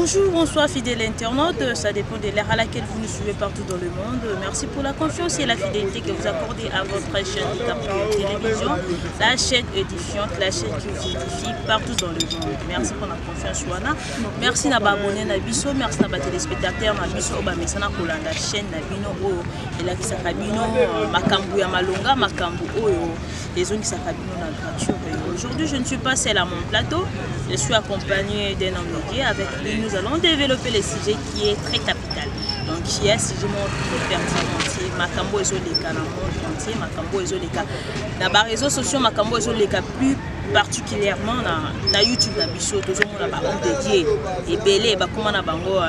Bonjour, bonsoir fidèles internautes, ça dépend de l'ère à laquelle vous nous suivez partout dans le monde. Merci pour la confiance et la fidélité que vous accordez à votre chaîne DiCaprio Télévision, la chaîne édifiante, la chaîne qui vous édifie partout dans le monde. Merci pour la confiance, Wana. Merci à abonner à Bisso, merci à téléspectateurs à Bisso, Obamesana pour la chaîne Nabino et la Kisakabino, Makambu Yamalonga, Makambu Oyo, les zones Kisakabino na gratuite. Aujourd'hui, je ne suis pas seule à mon plateau, je suis accompagnée d'un homme dédié. Avec lui, nous allons développer le sujet qui est très capital. Donc, qui est un sujet très pertinent. Makambo et Zoleka dans le monde entier, Makambo et Zoleka. Dans les réseaux sociaux, Makambo et Zoleka, plus particulièrement dans YouTube, dans Bisso, tout le monde a un homme dédié. Et belé, comment on a bango.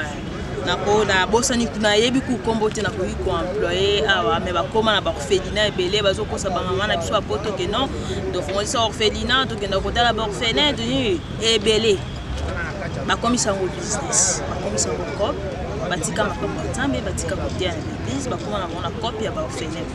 Na bosani kuna yebi ku kombote na ko employé awa me ba koma na ba orphelinat ebele bazo ko sa ba mama na biso apoto ke non do fongo sa orphelinat to ke na ko tala ba orphelin de ebele ba komisa ngo business ba komisa ngo cop batika makambo tambe batika ko dia na l'église ba koma na mona copie ya ba orphelin.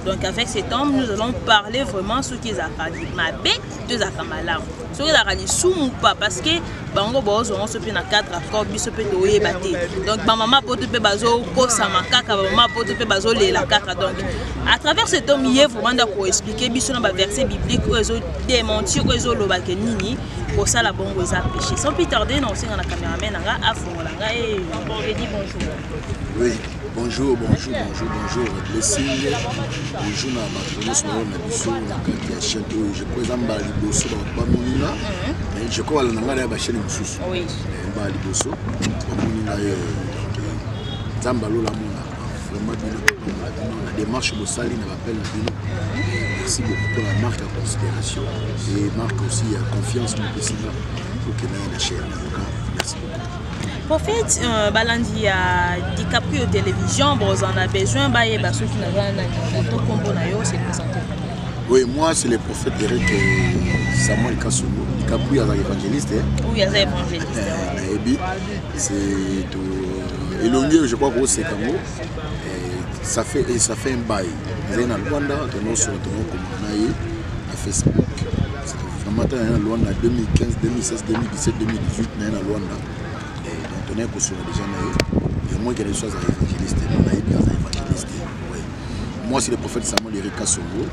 Donc avec cet homme, nous allons parler vraiment sur qui zakadi mabe de zakamalam. Sur qui zakadi sous ou pas parce que bango bozo on se peut na 4 accords biso peut toye baté. Donc ba maman peut te bazo ko samakaka ba maman peut te bazo lela kaka. Donc à travers cet homme il est vraiment d'accord expliquer biso na ba verset biblique ou ezo démentir ou ezo loba ke nini pour ça la bongo za péché. Sans plus tarder non singa na cameraman nga afongola nga et dit bonjour. Oui. Bonjour, bonjour, bonjour, bonjour. Blessing. Bonjour, je présente Baliboso, je crois que la chaîne est oui. Baliboso, Zambalo la Mona. Vraiment, la démarche de Sali m'appelle. Merci beaucoup pour la marque en considération et marque aussi confiance pour que la chaîne. Merci beaucoup. En fait, balandi à DiCaprio Télévision, on a besoin de ceux qui n'ont pas combo c'est présenté. Oui, moi c'est le prophète Eric Samuel Kassono. DiCaprio est évangéliste. Oui, il est évangéliste. C'est élongé, je crois que c'est comme ça fait un bail. Vous avez un Rwanda, on a sur à Facebook. Vraiment, on a Rwanda 2015, 2016, 2017, 2018, on a Rwanda. On est déjà et moi qui ai reçu évangéliste, moi c'est le prophète Samuel Eric Kassono.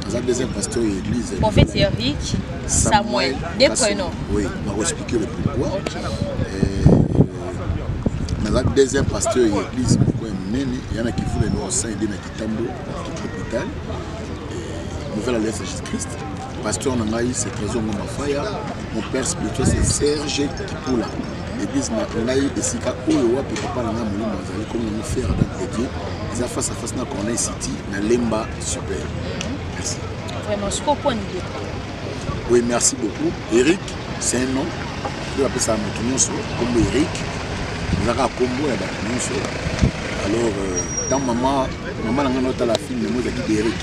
Dans un deuxième pasteur et église. En fait c'est Eric Samuel. Des prénoms. Oui, on va expliquer le pourquoi. Dans un deuxième pasteur et église, il y en a qui voulaient nous aider dans Kitambo, l'hôpital. Nouvelle Alliance Jésus-Christ. Pasteur Nangaï, c'est Trésor Mafaya. Mon père spirituel c'est Serge Kipula. L'église Nakongaï et Sika Oyowa, puis papa Nanga Moulou Mazali, comme nous faire dans les dieux. Ils ont face à face dans Corneille City, dans Lemba, super. Merci. Vraiment, ce qu'on peut dire. Oui, merci beaucoup. Eric, c'est un nom. Je vais appeler ça comme Eric. Nous avons un combo à alors, dans maman n'a pas la fille, mais moi j'ai dit Eric.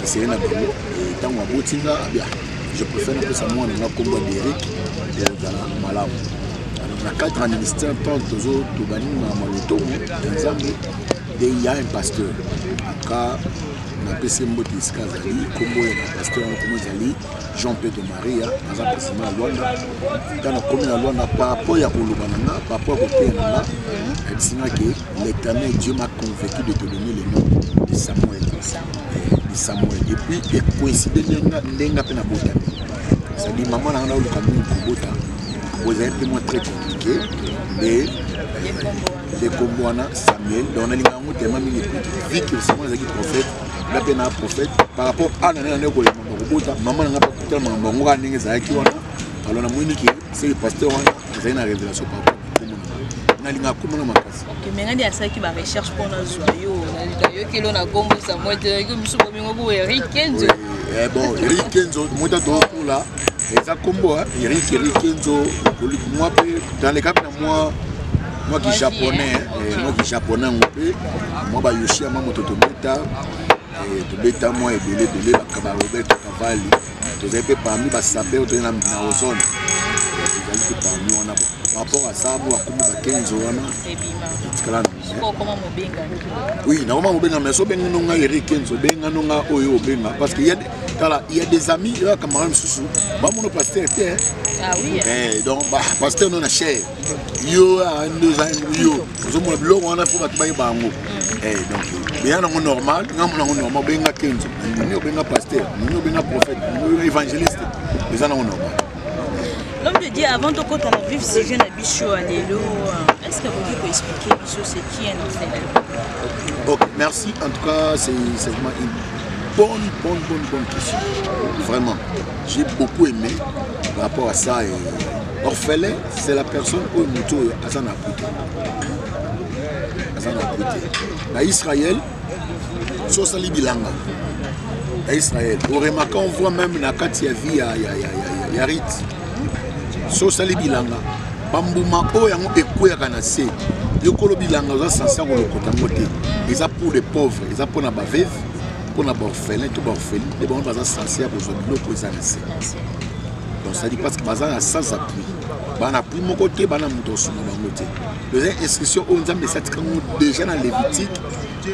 C'est un abonné. Et dans ma botinga, je préfère appeler ça moi un combo d'Eric et dans la malade. Alors, dans 4 ans de ministère, tant que les autres, tout gagné dans ma il y a un pasteur. Après, on a PC Mboti Skazali, Kombo et un pasteur Jean-Pedro Maria, dans un président à Luanda. Dans la commune à Luanda, par rapport à Kouloubanana, par rapport à Pénana, elle dit que l'éternel Dieu m'a convaincu de te donner le nom de Samuel. Et puis, il coïncide d'Enga Penabota. C'est-à-dire, maman, on a eu le camion de Kubota. Vous avez un peu moins très compliqué, mais les Komboana, Samuel, on a dit tellement vu que Samuel est un prophète, la peine un prophète, par rapport à l'année maman n'a pas tellement bon, alors on a dit que c'est le pasteur, c'est une révélation par rapport à ok, mais il y a ça qui va recherche pour nos joyaux. Il y a un combo Samuel, il y a Eric Kenzo. Bon, Eric Kenzo, moi j'ai là. Et ça combo, Eric Kenzo, moi dans les cas moi qui suis japonais, moi Yoshi Mamoto Tobeta, Tobeta moi et Belé Bakaba Robert Vali. Vous avez parmi les sapeurs, vous avez dans la zone. Vous avez parmi on a par rapport à ça, vous avez 15 ans. Oui, normalement, mais so benga nonga Eric Kenzo, benga nonga Oyo benga parce qu'il y a des amis là camarades sous. Ba mon pasteur était. Ah oui. Donc pasteur non a cher. Yo a 2 ans yo. Zo mo blog on a faut ba bango. Donc bien normal, ngam normal benga Kenzo. Ni benga pasteur, ni benga prophète, ni évangéliste. Les gens normal. L'homme de Dieu, avant de côté on vivre ces jeunes bichot allélo, est-ce que vous pouvez expliquer bichot c'est qui est orphelin? Ok, merci. En tout cas, c'est vraiment une bonne question. Vraiment, j'ai beaucoup aimé par rapport à ça. Orphelin, c'est la personne où nous Azan a prêté. Dans Israël, Sosali Bilanga. Dans Israël, au remarquant, on voit même la Katia vie à Yarit. Sosali Bilanga. Bambouma, oh, yango ekouya kanase. Yokolo Bilanga, ça c'est censé côté. Ils ont pour les pauvres, ils ont pour la bavève, pour la orphelin, tout orphelin. Les bons sont censés pour les autres pour les années. Donc ça dit parce que bazar a sans appui. Ban appui mon côté, ban amuto sur mon côté. Les inscriptions on a mis ça déjà dans Lévitique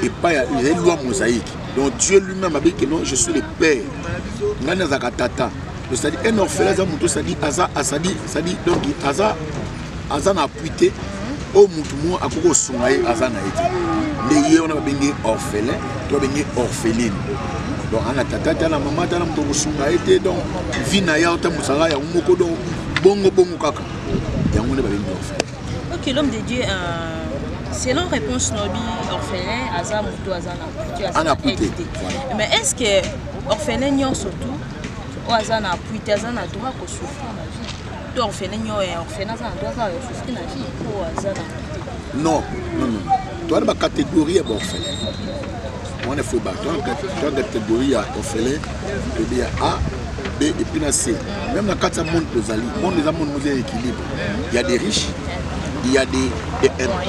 et pas les lois mosaïques. Donc Dieu lui-même a dit que non, je suis le père. Ngana zakatata. C'est-à-dire un orphelin, ça dit donc Aza n'a appuité au moutoumou à Koko Soumaï Aza n'a été. Mais on a bien orphelin, on a bien orpheline. Donc on a tata, la maman, la maman Soumaï été donc Vinaya, Tamusara, il y a un moko donc bongo kaka. Il y a un monde bien orphelin. Ok, l'homme de Dieu, selon réponse Nobi, orphelin, Aza Moutou, Aza n'a appuité. Mais est-ce que orphelin n'y a surtout Aza n'a appuité, Aza n'a droit qu'au souffrir dans la vie? Non. Tu as une catégorie d'orphelins. On est fou. Tu as une catégorie d'orphelins. Tu dis A, B et puis C. Même dans le monde équilibre. Il y a des riches, il y a des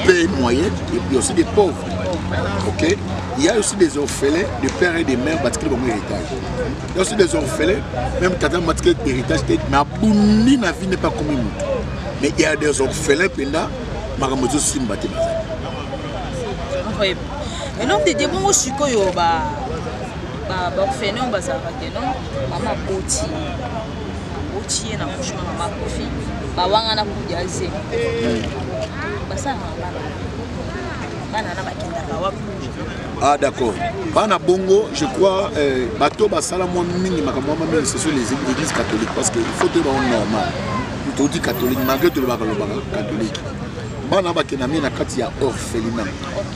peu moyens et puis aussi des pauvres. Ok? Il y a aussi des orphelins de père et de mère parce qu'ils ont un héritage. Il y a aussi des orphelins, même quand on a un héritage, mais à Boundi, la vie n'est pas comme une. Mais il y a des orphelins qui sont simbatés. Et donc, des bons aussi, il y a des orphelins, maman Boti, Boti est accouchement, maman Kofi, Bawanga Koudiazé. Ah d'accord. Bana Bongo, je crois, bateau Basalamon Mini, ce sont les églises catholiques parce qu'il faut être normal. Tu dis catholique, malgré tout le catholique. Bana Bakenami na katia orphelinat.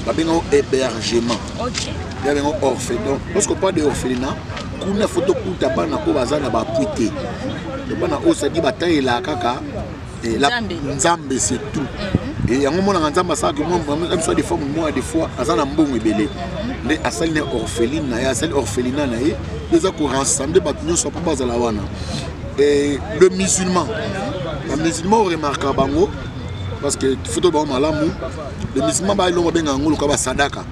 Babengo hébergement. Ok. Babengo orphelinat. Lorsqu'on parle d'orphelinat, kuna photo kuta bana ko bazana ba puité. Bana o ça dit bataille la kaka et la Nzambe c'est tout. Et il y a un moment où on a soit des fois, des fois, on a un bon ébélé. Mais à celle orpheline, à celle orphelinat, les gens qui rassemblent, ils sont pas à la wana. Et le musulman remarque bango parce que photo ba malamu, le musulman ba ilongo benga ngolo ka ba sadaka.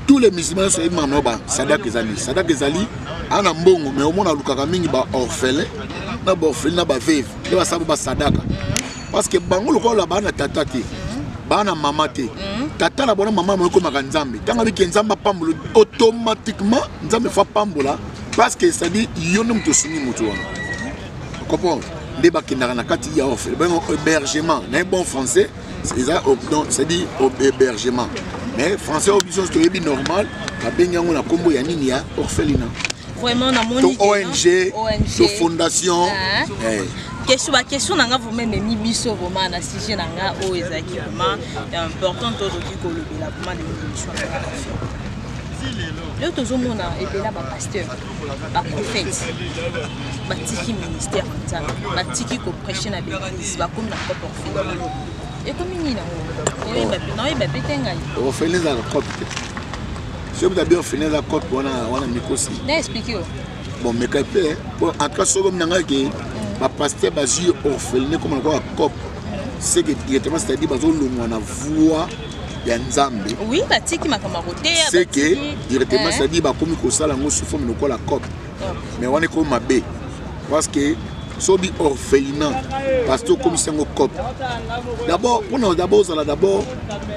Tous les musulmans sont imam ba sadaka ezali. Sadaka ezali ana mbongo mais au moins alukaka mingi ba orphelin, na ba orphelin na ba veuve, ba sabu ba sadaka. Parce que bango loko la bana tata te bana mama te tata la bona mama mo ko makanzambe tanga bi kenzamba pambulo automatiquement nzambe fa pambola parce que ça dit yono mto suni mutu wana comprendre débat qui n'a kati ya offre ben hébergement na bon français c'est ça donc c'est dit hébergement mais français obligation c'est normal ba bengango na kombo ya nini ya orphelinat vraiment na moni ONG fondation question nanga vous-même mis biso vraiment na sujet nanga o ezaki vraiment important to ko lobela vraiment l'émission. Le tozomona epela ba pasteur ba prophète ba tiki ministère nzambe ba tiki ko prêcher na l'église ba comme na propre orphelinat. Et comme ni na ba petenga o orphelinat la copte. Si vous avez orphelinat la copte wana mikosi. Na expliquer. Bon mais quand bon en tout cas so comme nanga ke ba pasteur bazi orphelinat comme on a cop c'est que directement c'est-à-dire bazo longwa na voix ya nzambe. Oui, ba tiki makamarote c'est que directement c'est-à-dire ba komi ko sala ngo sous forme de la cop mais on est comme ma B parce que sobi orphelinat parce que comme c'est un cop d'abord d'abord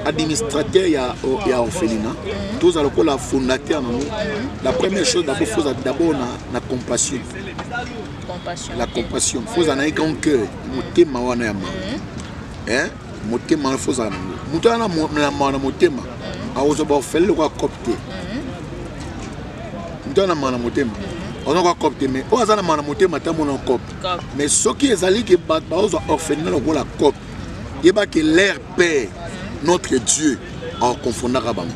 administrateur il y a orphelinat tous alors que la fondateur la première chose d'abord faut d'abord na compassion la compassion faut en avoir un cœur motema wana ya hein motema faut en mutana na motema aozo ba orphelin ko copter mutana na motema on a copté mais on a na motema ta mon cop mais ce qui est allé que ba orphelin ko la cop il ba que leur père notre Dieu en confondant rabam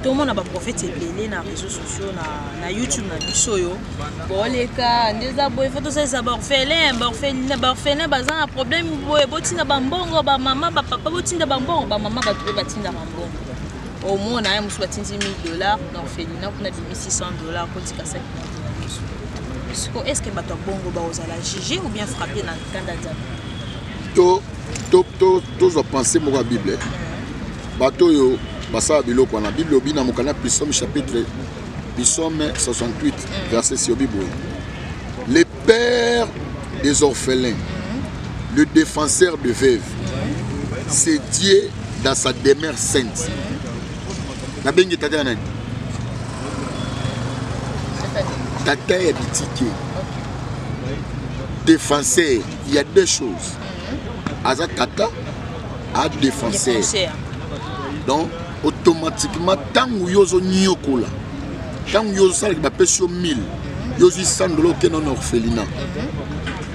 tout le monde a prophète belé na réseaux sociaux na YouTube na bisoyo bon les cas ndeza boy photo ça orphelin bazan problème boy botinda bambongo ba maman ba papa botinda bambongo ba maman ba trouver batinda bambongo au moins on a un $10,000 d'orphelinat pour $600 pour dire ça est-ce que bato bongo ba ozala juger ou bien frapper dans le candidat to penser mo la Bible bato yo basa biloko na Bible obina mokana Psaume chapitre Psaume 68 verset sur Bible le père des orphelins le défenseur de veuves c'est Dieu dans sa demeure sainte. La bengi tata nani tata ya bitike défenseur il y a deux choses aza tata a défenseur donc automatiquement tangu yozo nyokola tangu yozo sala ba pesio 1000 yozo $100 que non orphelinat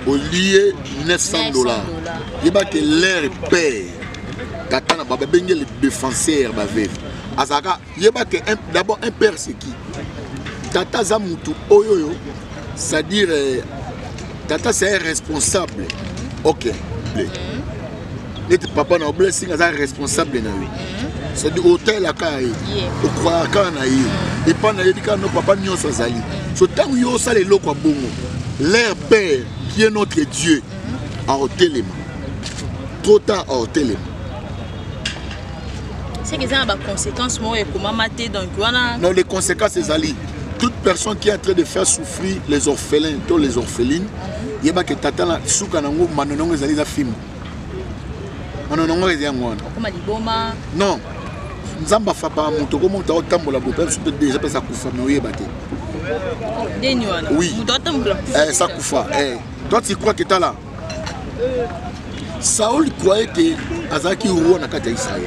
au lieu $900 yeba que leur père tata na baba bengi le défenseur ba veuve azaka yeba que d'abord un père c'est qui tata za mutu oyoyo c'est-à-dire tata c'est un responsable OK et papa na blessing aza responsable na lui c'est-à-dire hôtel à kai au croire kana yi et pas na yedika no papa nyonso zali so tangu yo sale loko bongo leur père qui est notre Dieu a hôtel trop tard a hôtel. C'est que ça a des conséquences, moi, et comment mater donc non, les conséquences, c'est Ali. Toute personne qui est en train de faire souffrir les orphelins, tous les orphelines, il y a que tata la souka nango manonongo ezali za film. Manonongo ezali ngwana. Comme liboma. Non. Nzamba fa pa moto ko monta otambola bo peut déjà pesa kufa mais oyeba te. Denywana. Oui. Moto otambola. Ça kufa. Toi tu crois que tu là? Saoul croyait que Azaki Ouo n'a qu'à Israël.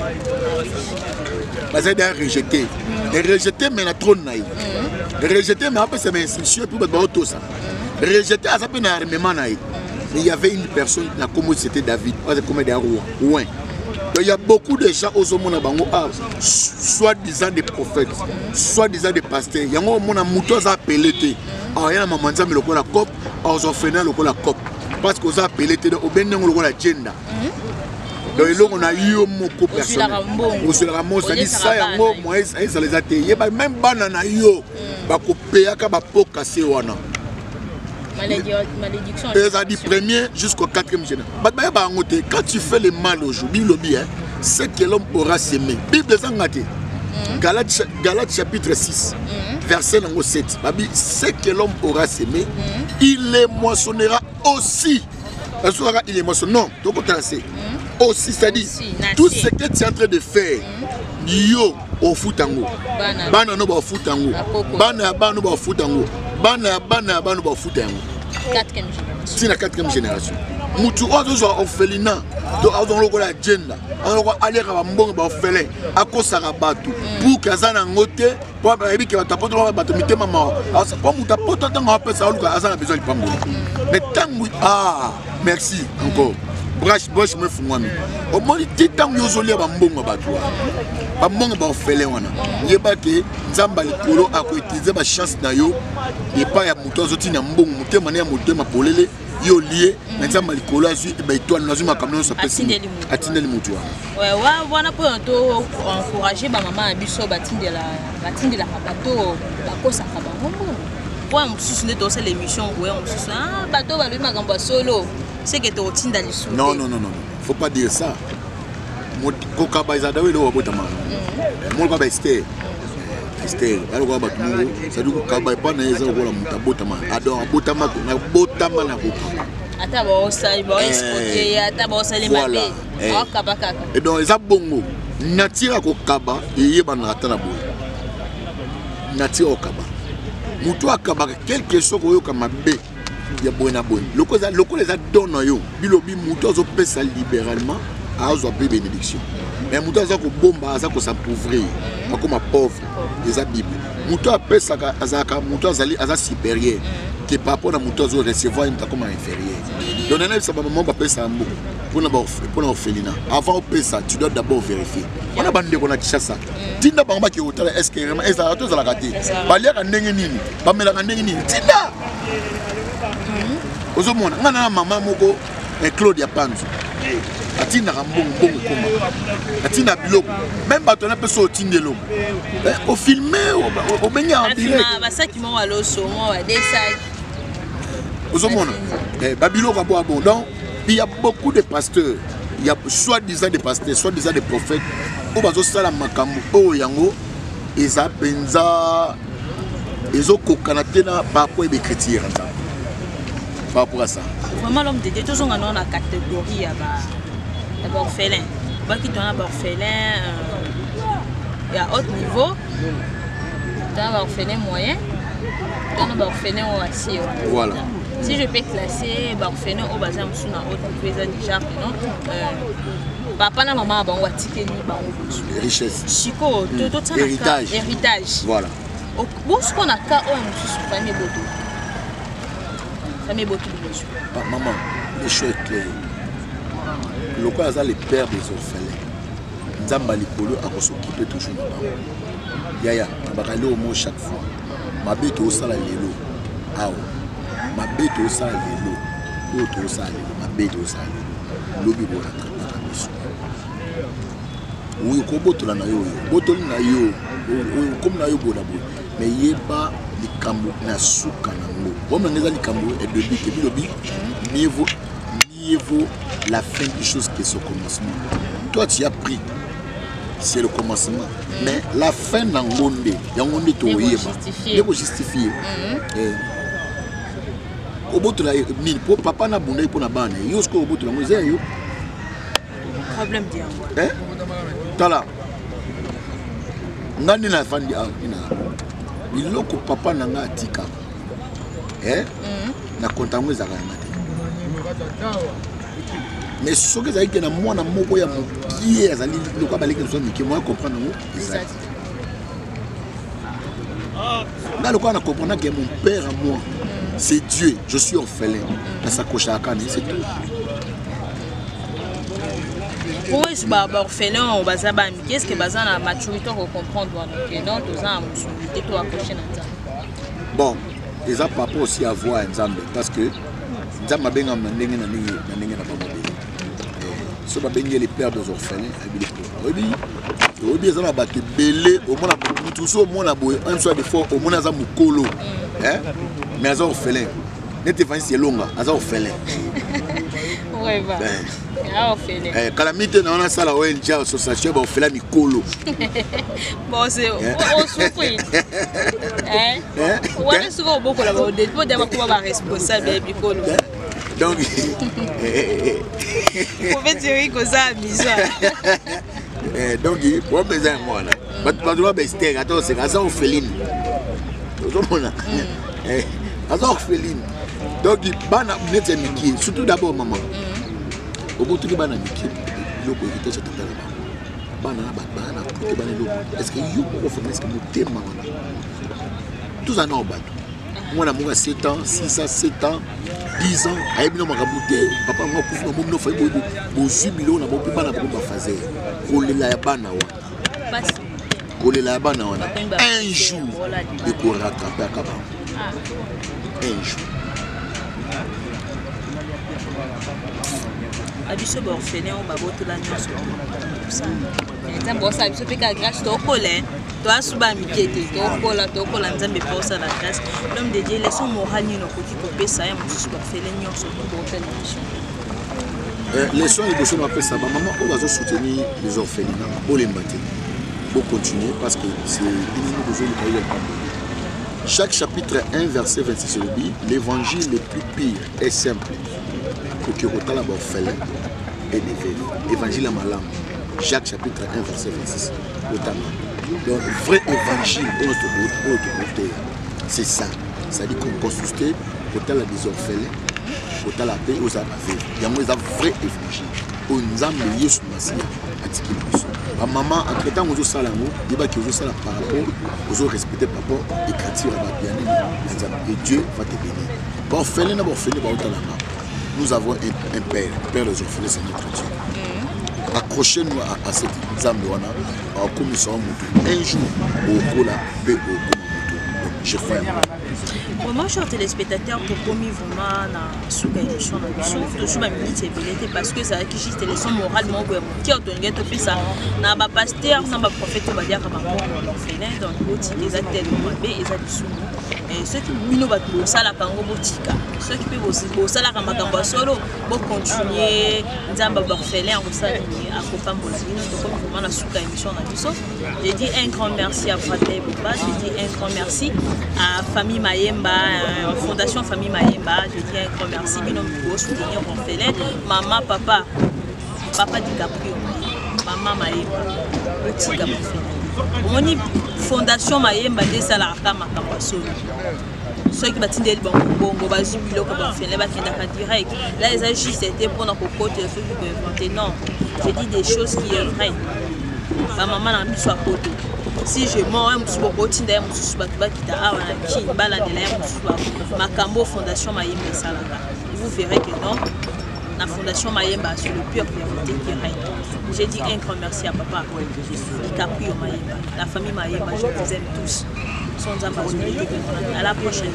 Bazé a rejeté. Et rejeté, mais la trône naï. Rejeté, mais après c'est mes instructions pour battre tout ça. Rejeté, à sa peine à armement naï. Mais il y avait une personne, la commune c'était David, comme des rois. Ouais. Donc il y a beaucoup de gens aux hommes bango soit disant des prophètes, soit disant des pasteurs. Il y a un monde à mouton à pelleter. Alors il y a un moment où le la cop, aux orphelins le la cop. Parce qu'on a appelé au Bénin la agenda. Donc on a eu un mot personnel. On se la montre, ça ça y moi ça les a tayé. Même banana yo, ba couper à ba pot cassé wana. Malédiction. Ça dit premier jusqu'au 4e génération. Quand tu fais le mal aujourd'hui, c'est que l'homme aura semé. Bible zangate. Galates chapitre 6. Verset 7. C'est que l'homme aura semé, il les moissonnera aussi. Il est moissonné. Non, donc on tracé. Aussi, c'est-à-dire, tout ce que tu es en train de faire, yo au foutango. Bana no ba foutango. Bana ba no ba foutango. Bana ba no foutango. 4e génération. C'est la 4e génération. Mutu ozo orphelinat, do ozo loko la agenda. On va aller à mbongo ba orphelin, akosaka batu. Pour kazana ngote, pour baby ki batapoto ba batu mitema ma. Alors pour muta poto tanga pesa oluka azana besoin de pambo. Mais tangu merci encore. Broche me fungwami. Au moins titangu yozoli ba mbongo batu. Ba mbongo ba orphelin wana. Yeba ke nzamba likolo ako utiliser ba chance na yo. Et pas ya muto zoti na mbongo mutema na mutema polele. Yo lié maintenant malikolo azui et ben toi nous ma camion ça peut atindeli mutu ouais wana pour encourager ba maman biso batindela bato bakosa ka bango pour mususu ne tosa l'émission ouais mususu bato ba lui makambo solo c'est que to tinda lisu non faut pas dire ça ko ka ba izadawe lo botama mo ka ba este Esther alors ba tumungo ça dit kaba pas na eza ko la mutabota ma adore botama na botama na ko ata ba osali ba exporter ata ba osali mabe akaba kaka et donc eza bongo natira ko kaba yeba na ata na bo natira ko kaba mutu akaba quelque chose ko yo kama be ya bona bona loko les a donné yo bilobi mutu azo pesa libéralement azo be bénédiction mais mutu azo ko bomba azo ko s'appauvrir comme pauvre les a bible mutu apesa azaka mutu azali aza supérieur que par rapport à mutu azo recevoir une comme inférieur donc on a ça maman ba pesa mbo pour orphelinat avant pesa tu dois d'abord vérifier on a bandé qu'on a chassa tinda ba ki hôtel est-ce que vraiment est ça to za la kati balia ka ndenge nini ba mela ka ndenge nini tinda ozomona ngana mama moko Claudia Panzo atina mbongo koma atina biloko même bato na peso otindelo au filmer au benya en direct ba saki mo walo so mo wa desai ozomona babilo ka bo abondant il y a beaucoup de pasteurs il y a soi-disant des pasteurs soi-disant des prophètes au bazo sala makambo o yango eza penza ezo kokana tena par rapport à chrétien par rapport à ça vraiment l'homme de Dieu tous on a une catégorie à orphelin pas qui donne orphelin et à haut niveau dans orphelin moyen dans orphelin aussi voilà si je peux classer orphelin au bazar sous na haut niveau déjà non papa na maman ba watike ni ba richesse chiko tout héritage voilà bon ce qu'on a ka o mususu famille boto famille boto maman les choses claires le quoi ça les pères des orphelins nzamba likolo a s'occuper toujours de bango yaya bakali au mot chaque fois ma bête au sala lelo awo ma bête au sala lelo au sala ma bête au sala lobi bo rattraper biso oui ko botola na yo botoli na yo comme na yo bona bo mais yeba likambo na suka na ngo bon ngeza likambo et de but bilobi mieux vaut la fin des choses que ce commencement. Toi tu as pris c'est le commencement mais la fin n'angonde yangonde to yeba il faut justifier au botola ni pour papa na bunda pour na bana yo ce ko botola mo yo problème dia tala ngani na fandi ina biloko papa na nga atika na kontango ezaka ya mate mais soki ezalaki na mwana moko ya mopie azali lokola baleki so mike moya comprendre yango ezali nga lokola na comprendre que mon père à moi c'est Dieu je suis orphelin na sakocha akane c'est tout. Pour eux, les orphelins, qu'est-ce que la maturité pour comprendre non, bon, les gens pas aussi avoir un Nzambe parce que Nzambe a bien amené si on a bien les pères des orphelins, oui, ils ont battu belé au moins tout ça au moins un soir de fois au moins à Mukolo, mais à orphelin. N'était pas si long, à orphelin. Oui, bah. Calamité dans la salle ONG association on fait la mikolo. Bon c'est on souffre. Ouais souvent beaucoup là bas pour d'avoir quoi responsable mikolo. Donc on veut dire que ça amusant. Donc pour besoin moi là. Pas droit bester attends c'est ça orpheline. Ça orpheline. Donc bana net miki surtout d'abord maman. Au bout de bana miki loko ite cette tala bana bana tout bana loko est-ce que yo ko faire est-ce que mo tema wana tout ça non bato moi na monga 7 ans 6 ans 7 ans 10 ans ayebino makabuté papa moi kufu na momno fa bo jubilo na bo bana ba fazer kolela ya bana wana kolela ya bana wana un jour de ko rattraper akaba un jour abiso orphelin on baboto la nyonso ça mais bon ça abiso peka grâce to kolé to asuba mikete to kola nzambe posa la grâce l'homme de Dieu leçon morale ni no koti ko pesa ya musu orphelin nyonso pour faire l'émission leçon de besoin de pesa ba maman on va soutenir les orphelins pour les mater pour continuer parce que c'est l'inimité de Dieu. Chaque chapitre 1, verset 26 dit l'évangile le plus pire est simple. Pour que vous ayez la orphelin et des veuves. Évangile à malam. Chaque chapitre 1, verset 26. Donc, le vrai évangile de notre côté, c'est ça. C'est-à-dire qu'on consiste pour des orphelins, pour la paix aux abavés. Il y a un vrai évangile. On a mis sur ma maman, entre-temps, on a ça il y a qui ça par rapport aux autres respectés par rapport et chrétiens et Dieu va te bénir. Orphelin, nous avons un père. Le père des orphelins, c'est notre Dieu. Accrochez-nous à cette âme comme nous sommes un jour au Kola, je crois. Vraiment, chers téléspectateurs, pour commis vraiment dans sous émission toujours ma minute et parce que ça qui juste les leçons moralement qui ont donné tout fait ça n'a pas pasteur n'a pas prophète va dire comment l'orphelin dans le boutique les acteurs de et ça du et ceux qui mino va tout ça la kango boutique ceux qui peuvent aussi ça la kamba solo pour continuer nzamba orphelin on ça à copain bolivino comme vraiment la sous émission dans tout j'ai dit un grand merci à Frère Boba j'ai dit un grand merci à famille Mayemba Fondation Famille Mayemba, je dis un grand merci, pour soutenir orphelin, maman, papa DiCaprio, maman Mayemba, petit orphelin. Fondation Mayemba, des salariés, ma campagne. Ceux qui battent des bongo, basés biloko, orphelin, qui direct. Là, ils agissent, c'était pour notre côté, ceux qui peuvent inventer. Non, j'ai dit des choses qui sont vraies. Ma maman n'a mis sur côté. Si je mors, je suis Fondation Mayemba. Vous verrez que non, la Fondation Mayemba sur le pur vérité qui règne. J'ai dit un grand merci à papa, DiCaprio Mayemba, la famille Mayemba, je vous aime tous. Sans à la prochaine.